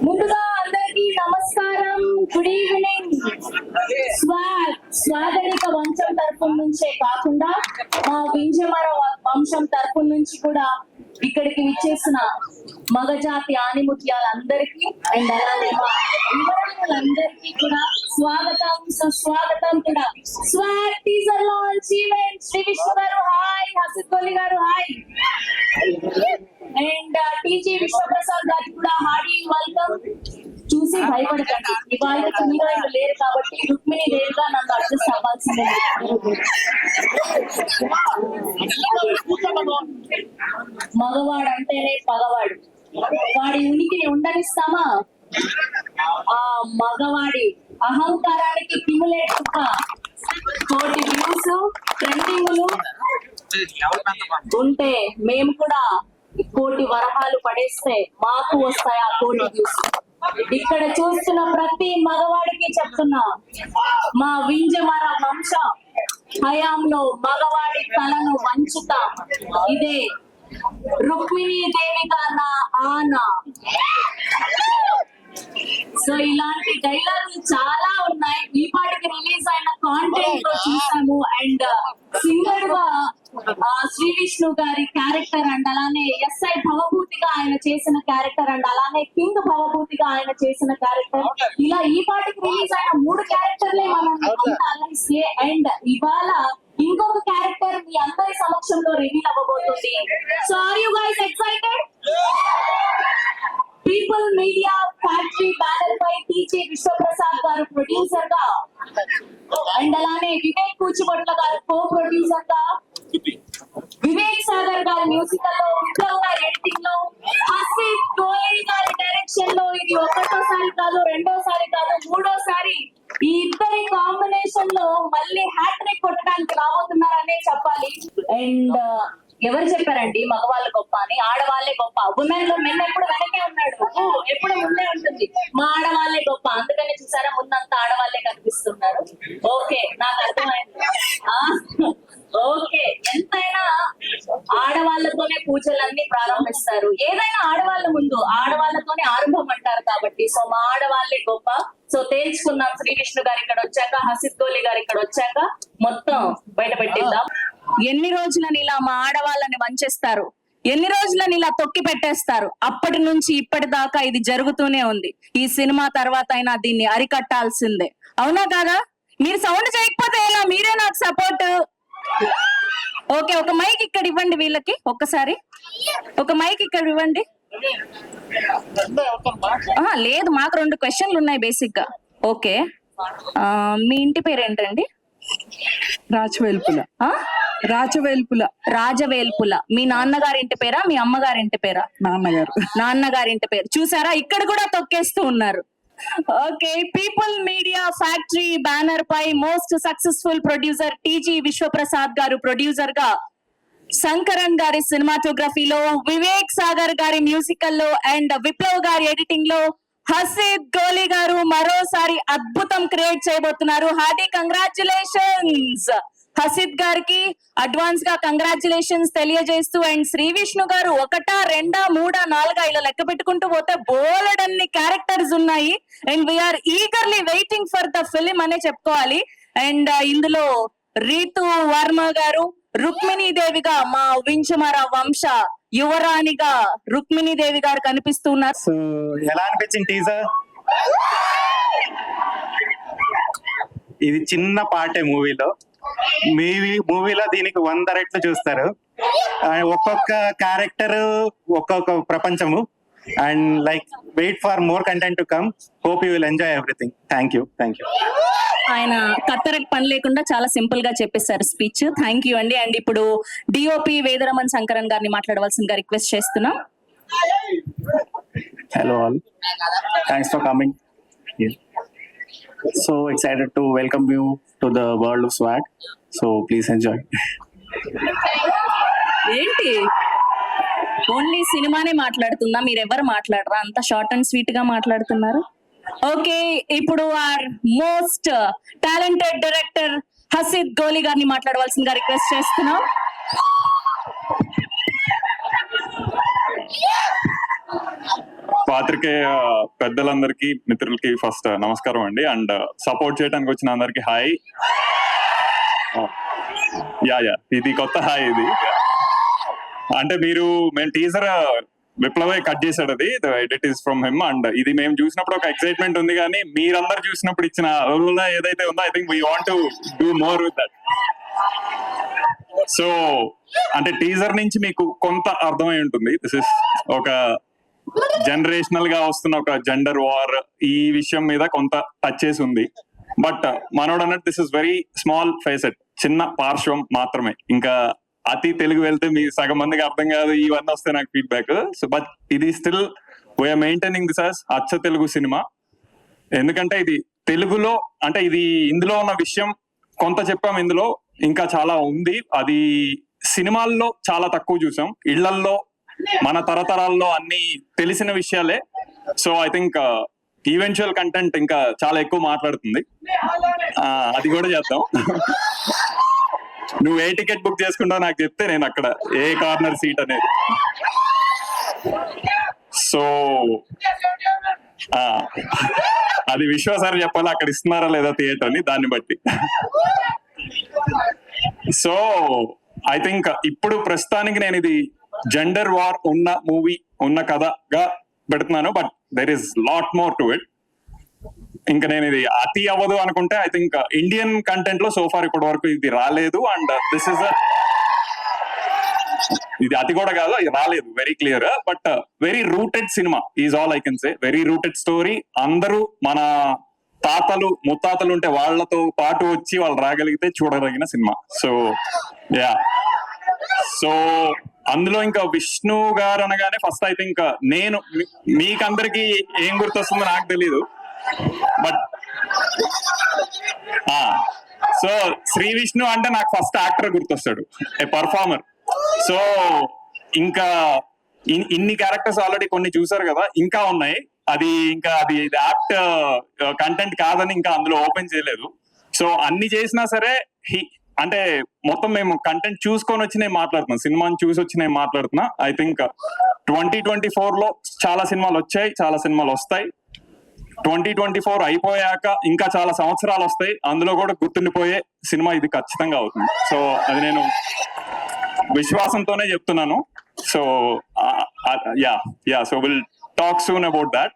ముందుగా అందరికీ నమస్కారం, గుడ్ ఈవినింగ్. స్వాగతిక వంశం తరఫు నుంచే కాకుండా మా వింజమర వంశం తరఫు నుంచి కూడా ఇక్కడికి విచ్చేసిన మగజాతి ఆనిముత్యాలందరికీ అండ్ అలానే మా యువకులందరికీ కూడా స్వాగతం, సుస్వాగతం కూడా. Swag teaser launch event Shri Vishnu గారు హాయ్, హసిత్ కోహ్లీ గారు హాయ్, అండ్ టీజీ విశ్వప్రసాద్ గారికి కూడా హార్డీ వెల్కమ్. చూసి భయపడకండి, ఇవాళ హీరోయిన్ లేరు కాబట్టి రుక్మిణి దేవిగా నన్ను అడ్జస్ట్ అవ్వాల్సిందే. మగవాడు అంటేనే పగవాడు, వాడి ఉనికిని ఉండనిస్తామా? ఆ మగవాడి అహంకారానికి కిములేట్టుగా కోటి వ్యూస్ ట్రెండింగ్లు ఉంటే మేము కూడా కోటి వరహాలు పడేస్తే మాకు వస్తాయి ఆ కోటి వ్యూస్. ఇక్కడ చూస్తున్న ప్రతి మగవాడికి చెప్తున్నా, మా వింజమర వంశ హయాంలో మగవాడి తలను వంచుతా, ఇదే రుక్మిణీ దేవిగా నా ఆనా. సో ఇలాంటి డైలాగులు చాలా ఉన్నాయి. ఈ పాటికి రిలీజ్ అయిన కాంటెంట్ లో చూసాము. అండ్ సింగర్ గా శ్రీ విష్ణు గారి క్యారెక్టర్ అండ్ అలానే ఎస్ఐ భవభూతిగా ఆయన చేసిన క్యారెక్టర్ అండ్ అలానే కింగ్ భవభూతిగా ఆయన చేసిన క్యారెక్టర్, ఇలా ఈ పాటికి రిలీజ్ అయిన 3 క్యారెక్టర్లే మనం అలరిస్తే. అండ్ ఇవాళ ఇంకొక క్యారెక్టర్ మీ అందరి సమక్షంలో రివీల్ అవ్వబోతుంది. So are you guys excited? People media factory banner పై టీజీ విశ్వప్రసాద్ గారు ప్రొడ్యూసర్ గా అండ్ అలానే వివేక్ కూచిబొట్ల గారు కో ప్రొడ్యూసర్ గా, వివేక్ సాగర్ గారి మ్యూజికల్ లో, విప్లవ్ గారి ఎడిటింగ్ లో, హసిత్ కోహ్లీ గారి డైరెక్షన్ లో ఇది ఒకటోసారి కాదు, రెండోసారి కాదు, మూడోసారి ఈ ఇద్దరి కాంబినేషన్ లో మళ్ళీ హ్యాట్రిక్ కొట్టడానికి రాబోతున్నారనే చెప్పాలి. అండ్ ఎవరు చెప్పారండి మగవాళ్ళు గొప్ప అని? ఆడవాళ్లే గొప్ప. ఉమెన్ లో మెన్ ఎప్పుడు వెనకే ఉన్నాడు, ఎప్పుడు ముందే ఉంటుంది. మా ఆడవాళ్లే గొప్ప, అందుకని చూసారా ముందంతా ఆడవాళ్లే కనిపిస్తున్నారు. ఓకే, నాకు అర్థమైంది. ఓకే, ఎంతైనా ఆడవాళ్లతోనే పూజలన్నీ ప్రారంభిస్తారు. ఏదైనా ఆడవాళ్ళ ముందు ఆడవాళ్లతోనే ఆరంభం అంటారు కాబట్టి సో మా ఆడవాళ్లే గొప్ప. సో తేల్చుకున్నాం. శ్రీ విష్ణు గారు ఇక్కడ వచ్చాక, హసిత్ కోహ్లీ గారు ఇక్కడ వచ్చాక మొత్తం బయట పెట్టిద్దాం. ఎన్ని రోజులని ఇలా మా ఆడవాళ్ళని వంచేస్తారు, ఎన్ని రోజులని ఇలా తొక్కి పెట్టేస్తారు? అప్పటి నుంచి ఇప్పటిదాకా ఇది జరుగుతూనే ఉంది. ఈ సినిమా తర్వాత అయినా దీన్ని అరికట్టాల్సిందే, అవునా కాదా? మీరు సౌండ్ చేయకపోతే ఎలా? మీరే నాకు సపోర్ట్. ఓకే, ఒక మైక్ ఇక్కడ ఇవ్వండి వీళ్ళకి. ఒక్కసారి ఒక మైక్ ఇక్కడ ఇవ్వండి. లేదు, మాకు 2 క్వశ్చన్లు ఉన్నాయి బేసిక్ గా. ఓకే, మీ ఇంటి పేరు ఏంటండి? రాజవేల్పుల. రాజవేల్పుల. రాజవేల్పుల. మీ నాన్నగారి ఇంటి పేరా, మీ అమ్మగారి ఇంటి పేరా? నాన్నగారు. నాన్నగారి ఇంటి పేరు. చూసారా, ఇక్కడ కూడా తొక్కేస్తూ ఉన్నారు. Okay, people media factory banner పై most successful producer TG Vishwaprasad garu producer గా, శంకరన్ గారి సినిమాటోగ్రఫీలో, వివేక్ సాగర్ గారి మ్యూజికల్ లో అండ్ విప్లవ్ గారి ఎడిటింగ్ లో హసిత్ కోహ్లీ గారు మరోసారి అద్భుతం క్రియేట్ చేయబోతున్నారు. హార్డీ కంగ్రాచులేషన్స్ హసిత్ గారికి, అడ్వాన్స్ గా కంగ్రాచులేషన్స్ తెలియజేస్తూ. అండ్ శ్రీ విష్ణు గారు 1, 2, 3, 4 ఇలా లెక్క పెట్టుకుంటూ పోతే బోలెడన్ని క్యారెక్టర్స్ ఉన్నాయి. And we are eagerly waiting for the film అనే చెప్పుకోవాలి. అండ్ ఇందులో రీతు వర్మ గారు రుక్మిణీ దేవిగా, మా వింజమర వంశ యువరాణిగా రుక్మిణీ దేవి గారు కనిపిస్తున్నారు. సో ఎలా అనిపించింది టీజర్? ఇది చిన్న పార్టే మూవీలో. మూవీలో దీనికి 100 రెట్లు చూస్తారు. ఒక్కొక్క క్యారెక్టర్ ఒక్కొక్క ప్రపంచము. And like weight for more content to come. Hope you will enjoy everything. Thank you. ఆయన కత్తరకు పని లేకుండా చాలా సింపుల్ గా చెప్పేశారు స్పీచ్. థ్యాంక్ యూ అండి. అండ్ ఇప్పుడు డిఓపి వేదరమన్ శంకరన్ గారిని మాట్లాడవలసిందిగా రిక్వెస్ట్ చేస్తున్నాం. Hello all, thanks for coming here. So excited to welcome you to the world of swag, so please enjoy. ఏంటి ఓన్లీ సినిమానే మాట్లాడుతుందా? మీరెవరు మాట్లాడరా? అంత షార్ట్ అండ్ స్వీట్ గా మాట్లాడుతున్నారు. ఓకే, ఇప్పుడు our most talented director Hasith Kohli గారిని మాట్లాడవలసిందిగా రిక్వెస్ట్ చేస్తున్నాం. పాత్రికేయ పెద్దలందరికీ మిత్రులకి ఫస్ట్ నమస్కారం అండి. అండ్ సపోర్ట్ చేయడానికి వచ్చిన అందరికి హాయ్. యా ఇది కొత్త హాయ్. ఇది అంటే మేము టీజర్ విప్లవే కట్ చేశాడు, అది edit is from him. And ఇది మేము చూసినప్పుడు ఒక ఎక్సైట్మెంట్ ఉంది, కానీ మీరందరు చూసినప్పుడు ఇచ్చిన ఏదైతే ఉందో I think we want to do more with that. So అంటే టీజర్ నుంచి మీకు కొంత అర్థమై ఉంటుంది, దిస్ ఇస్ ఒక జనరేషనల్ గా వస్తున్న ఒక జెండర్ వార్, ఈ విషయం మీద కొంత టచ్ చేసి ఉంది. బట్ మనోడు అన్నట్టు this is very small facet, చిన్న పార్శ్వం మాత్రమే. ఇంకా అతి తెలుగు వెళ్తే మీ సగం మందికి అర్థం కాదు, ఇవన్నీ వస్తాయి నాకు ఫీడ్బ్యాక్. సో బట్ ఇది still we are maintaining this as అచ్చ తెలుగు సినిమా. ఎందుకంటే ఇది తెలుగులో, అంటే ఇది ఇందులో ఉన్న విషయం కొంత చెప్పాం, ఇందులో ఇంకా చాలా ఉంది. అది సినిమాల్లో చాలా తక్కువ చూసాం, ఇళ్లల్లో మన తరతరాల్లో అన్ని తెలిసిన విషయాలే. So I think eventual content ఇంకా చాలా ఎక్కువ మాట్లాడుతుంది, అది కూడా చేద్దాం. నువ్వు ఏ టికెట్ బుక్ చేసుకుంటావు నాకు చెప్తే నేను అక్కడ ఏ కార్నర్ సీట్ అనేది. సో అది విశ్వాసాలు చెప్పాలి, అక్కడ ఇస్తున్నారా లేదా థియేటర్ అని, దాన్ని బట్టి. సో ఐ థింక్ ఇప్పుడు ప్రస్తుతానికి నేను ఇది జెండర్ వార్ ఉన్న మూవీ, ఉన్న కథగా పెడుతున్నాను. But there is lot more to it. ఇంకా నేను ఇది అతి అవ్వదు అనుకుంటే ఐ థింక్ ఇండియన్ కంటెంట్ లో సోఫార్ ఇప్పటి వరకు ఇది రాలేదు. అండ్ దిస్ ఇస్ ఇది అతి కూడా కాదు, ఇది రాలేదు, very clear. But very rooted cinema is all I can say. Very rooted story. అందరూ మన తాతలు ముత్తాతలు ఉంటే వాళ్ళతో పాటు వచ్చి వాళ్ళు రాగలిగితే చూడగలిగిన సినిమా. సో యా, సో అందులో ఇంకా విష్ణు గారు అనగానే ఫస్ట్ ఐ థింక్ నేను మీకందరికి ఏం గుర్తొస్తుందో నాకు తెలీదు, బట్ సో శ్రీ విష్ణు అంటే నాకు ఫస్ట్ యాక్టర్ గుర్తొస్తాడు, ఏ పర్ఫార్మర్. సో ఇంకా ఇన్ని క్యారెక్టర్స్ ఆల్రెడీ కొన్ని చూసారు కదా, ఇంకా ఉన్నాయి. అది యాక్ట్ కంటెంట్ కాదని ఇంకా అందులో ఓపెన్ చేయలేదు. సో అన్ని చేసినా సరే అంటే మొత్తం మేము కంటెంట్ చూసుకొని వచ్చి నేను మాట్లాడుతున్నా, సినిమాని చూసి వచ్చి నేను మాట్లాడుతున్నా. ఐ థింక్ 2024 లో చాలా సినిమాలు వచ్చాయి, చాలా సినిమాలు వస్తాయి. 2024 అయిపోయాక ఇంకా చాలా సంవత్సరాలు వస్తాయి, అందులో కూడా గుర్తుండిపోయే సినిమా ఇది ఖచ్చితంగా అవుతుంది. సో అది నేను విశ్వాసంతోనే చెప్తున్నాను. So so will talk soon about that.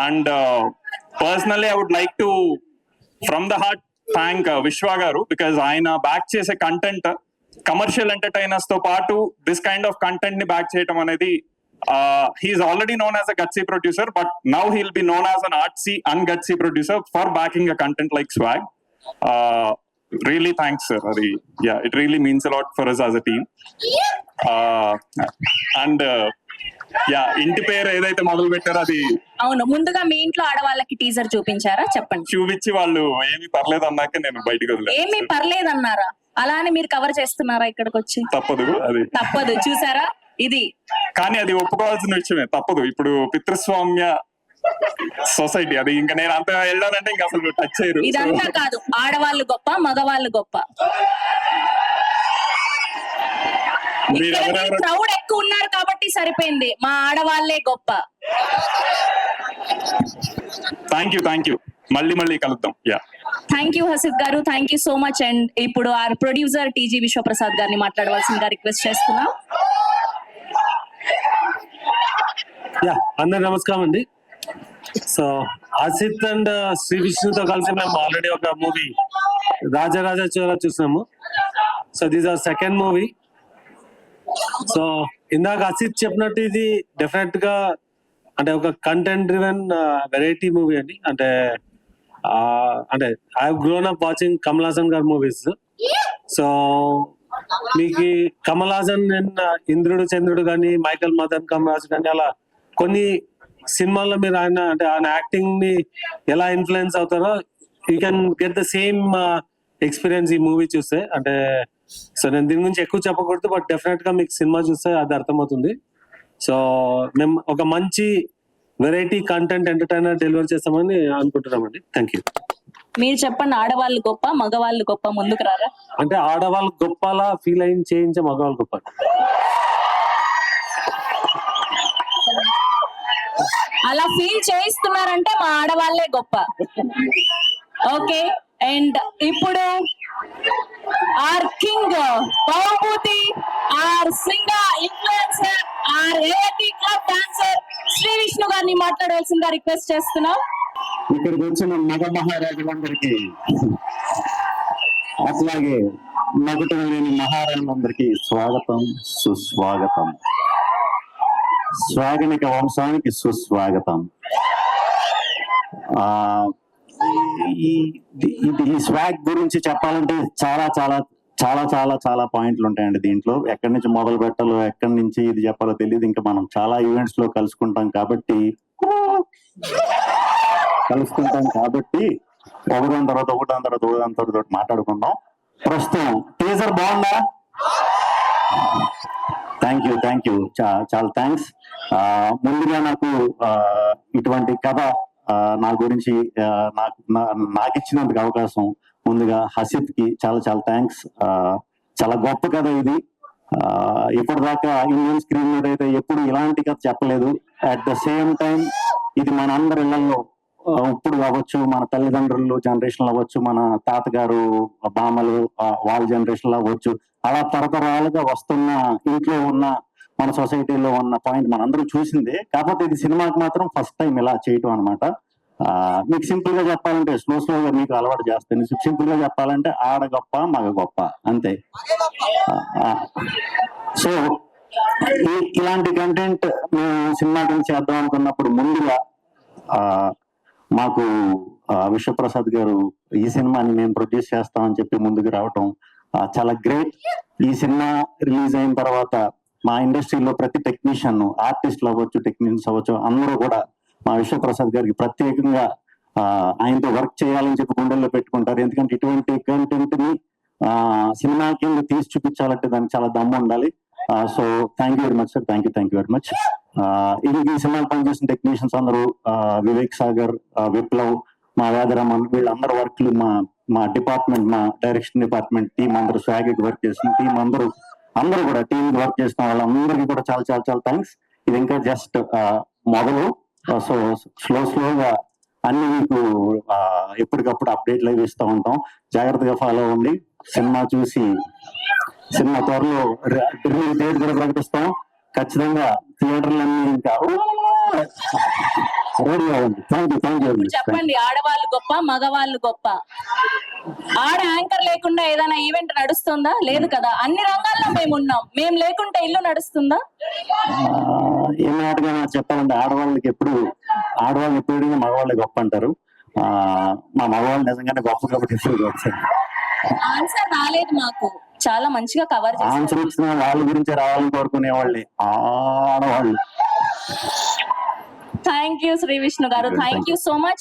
And personally I would like to from the heart thank Vishwa గారు, బికాజ్ ఆయన బ్యాక్ చేసే కంటెంట్ కమర్షియల్ ఎంటర్టైనర్స్ తో పాటు దిస్ కైండ్ ఆఫ్ కంటెంట్ ని బ్యాక్ చేయడం అనేది, he's already known as a gutsy producer, but now he'll be known as an artsy and gutsy producer for backing a content like Swag. Really thanks sir. It really means a lot for us as a team. And ఇంటి పేరు ఏదైతే మొదలు పెట్టారో అది అవును. ముందుగా మీ ఇంట్లో ఆడవాళ్ళకి టీజర్ చూపించారా? చెప్పండి. చూపించి వాళ్ళు ఏమీ పర్లేదు అన్నాక నేను బయటకు వదిలేదు. ఏమీ పర్లేదన్నారా? అలా అని మీరు కవర్ చేస్తున్నారా ఇక్కడికి వచ్చి? తప్పదు చూసారా ఇది. కానీ అది ఒప్పుకోవాల్సిన విషయమే, తప్పదు. ఇప్పుడు పితృస్వామ్య సొసైటీ అది. ఇంకా నేను అంత వెళ్ళానంటే ఇంకా అసలు టచ్ చేయరు. ఇదంతా కాదు, ఆడవాళ్ళు గొప్ప, మగవాళ్ళు గొప్ప. క్రౌడ్ ఎక్కువ ఉన్నారు కాబట్టి సరిపోయింది, మా ఆడవాళ్లే గొప్ప. Thank you. మళ్ళీ కలుద్దాం. థ్యాంక్ యూ హసిత్ గారు, thank you so much. And ఇప్పుడు ఆ ప్రొడ్యూసర్ టీజీ విశ్వప్రసాద్ గారిని మాట్లాడవలసిందిగా రిక్వెస్ట్ చేస్తున్నాం. అందరు నమస్కారం అండి. సో హసిత్ అండ్ శ్రీ విష్ణుతో కలిసి మేము ఆల్రెడీ ఒక మూవీ రాజరాజ చోర చూసాము. So this are second movie. So ఇందాక హసిత్ చెప్పినట్టు ఇది డెఫినెట్ గా అంటే ఒక కంటెంట్ డ్రివెన్ వెరైటీ మూవీ అండి. అంటే I have grown up watching Kamal Haasan గారి మూవీస్. సో మీకు కమల్ హాసన్ ఇంద్రుడు చంద్రుడు కానీ, మైకల్ మదన్ కమరాజ్ కానీ, అలా కొన్ని సినిమాల్లో మీరు ఆయన యాక్టింగ్ ని ఎలా ఇన్ఫ్లుయెన్స్ అవుతారో you can get the same experience ఈ మూవీ చూస్తే. అంటే సో నేను దీని గురించి ఎక్కువ చెప్పకూడదు, బట్ డెఫినెట్ గా మీకు సినిమా చూస్తే అది అర్థమవుతుంది. సో మేము ఒక మంచి వెరైటీ కంటెంట్ ఎంటర్టైనర్ డెలివర్ చేస్తామని అనుకుంటున్నామండి. Thank you. మీరు చెప్పండి, ఆడవాళ్ళు గొప్ప, మగవాళ్ళు గొప్ప? ముందుకు రారా? అంటే ఆడవాళ్ళు గొప్పలా ఫీల్ అయ్యి చేయించే మగవాళ్ళు గొప్ప. అలా ఫీల్ చేయిస్తున్నారంటే మా ఆడవాళ్ళే గొప్ప. ఓకే, అండ్ ఇప్పుడు our king Bahumuthi, our singer, influencer, our AIT club dancer Shri Vishnu గారిని మాట్లాడవలసిందిగా రిక్వెస్ట్ చేస్తున్నాం. ఇక్కడికి వచ్చిన మగ మహారాజులందరికీ, అట్లాగే మగటం లేని మహారాజులందరికీ స్వాగతం, సుస్వాగతం. స్వాగనిక వంశానికి సుస్వాగతం. ఈ స్వాగ్ గురించి చెప్పాలంటే చాలా చాలా చాలా చాలా చాలా పాయింట్లు ఉంటాయండి దీంట్లో. ఎక్కడి నుంచి మొదలు పెట్టాలో, ఎక్కడి నుంచి ఇది చెప్పాలో తెలియదు. ఇంకా మనం చాలా ఈవెంట్స్ లో కలుసుకుంటాం కాబట్టి ఒకదాని తర్వాత మాట్లాడుకుందాం. ప్రస్తుతం టీజర్ బాగుందా? థ్యాంక్ యూ చాలా థ్యాంక్స్. ముందుగా నాకు ఇటువంటి కథ నా గురించి నాకు ఇచ్చినందుకు అవకాశం ముందుగా హసిత్ కి చాలా చాలా థ్యాంక్స్. చాలా గొప్ప కథ ఇది. ఇప్పటిదాకా ఇండియన్ స్క్రీన్ మీద అయితే ఎప్పుడు ఇలాంటి కథ చెప్పలేదు. అట్ ద సేమ్ టైం ఇది మన అందరి ఇళ్లలో ఇప్పుడు అవ్వచ్చు, మన తల్లిదండ్రులు జనరేషన్ అవ్వచ్చు, మన తాతగారు బామ్మలు వాళ్ళ జనరేషన్ అవ్వచ్చు, అలా తరతరాలుగా వస్తున్న ఇంట్లో ఉన్న మన సొసైటీలో ఉన్న పాయింట్ మనందరూ చూసిందే. కాకపోతే ఇది సినిమాకి మాత్రం ఫస్ట్ టైం ఇలా చేయటం అనమాట. మీకు సింపుల్ గా చెప్పాలంటే స్లోగా మీకు అలవాటు చేస్తాను. సింపుల్ గా చెప్పాలంటే ఆడ గొప్ప మగ గొప్ప అంతే. సో ఇలాంటి కంటెంట్ మేము సినిమా గురించి చేద్దాం అనుకున్నప్పుడు ముందుగా మాకు విశ్వప్రసాద్ గారు ఈ సినిమాని మేము ప్రొడ్యూస్ చేస్తామని చెప్పి ముందుకు రావటం చాలా గ్రేట్. ఈ సినిమా రిలీజ్ అయిన తర్వాత మా ఇండస్ట్రీలో ప్రతి టెక్నీషియన్, ఆర్టిస్టులు అవ్వచ్చు, టెక్నీషియన్స్ అవ్వచ్చు, అందరూ కూడా మా విశ్వప్రసాద్ గారికి ప్రత్యేకంగా ఆయనతో వర్క్ చేయాలని చెప్పి గుండెల్లో పెట్టుకుంటారు. ఎందుకంటే ఇటువంటి కంటెంట్ ని సినిమా కింద తీసి చూపించాలంటే దానికి చాలా దమ్ము ఉండాలి. So thank you very much sir. Thank you very much. ఈ సినిమాకి పనిచేసిన టెక్నీషియన్స్ అందరూ వివేక్ సాగర్, విప్లవ్, మా వేదరమన్, వీళ్ళందరూ వర్క్లు మా డిపార్ట్మెంట్, మా డైరెక్షన్ డిపార్ట్మెంట్ టీం అందరూ, స్వాగ్ వర్క్ చేసిన టీం అందరూ కూడా టీం వర్క్ చేసిన వాళ్ళందరికీ కూడా చాలా చాలా చాలా థ్యాంక్స్. ఇది ఇంకా జస్ట్ మొదలు. సో స్లోగా అన్ని మీకు ఎప్పటికప్పుడు అప్డేట్లు అవి ఇస్తూ ఉంటాం. జాగ్రత్తగా ఫాలో అవ్వండి. సినిమా చూసి సినిమా త్వరలో రిలీజ్ డేట్ కూడా ప్రకటిస్తాం. ఖచ్చితంగా థియేటర్లన్నీ ఇంకా రెడీ అవ్వండి. Thank you. చెప్పండి, ఆడవాళ్ళు గొప్ప మగవాళ్ళు గొప్ప? ఆడ యాంకర్ లేకుండా ఏదైనా ఈవెంట్ నడుస్తుందా? లేదు కదా. అన్ని రంగాల్లో మేము ఉన్నాం. మేము లేకుంటే ఇల్లు నడుస్తుందా? ఏం మాటగా చెప్పాలంటే ఆడవాళ్ళు ఎప్పుడు మగవాళ్ళు గొప్ప అంటారు. మా మగవాళ్ళు నిజంగానే గొప్ప కాబట్టి ఆన్సర్ రాలేదు మాకు. చాలా మంచిగా కవర్ చేశారు. ఆన్సర్ ఇచ్చిన వాళ్ళ గురించి రావాలని కోరుకునే వాళ్ళే ఆడవాళ్ళు. థ్యాంక్ యూ శ్రీ విష్ణు గారు. Thank you so much.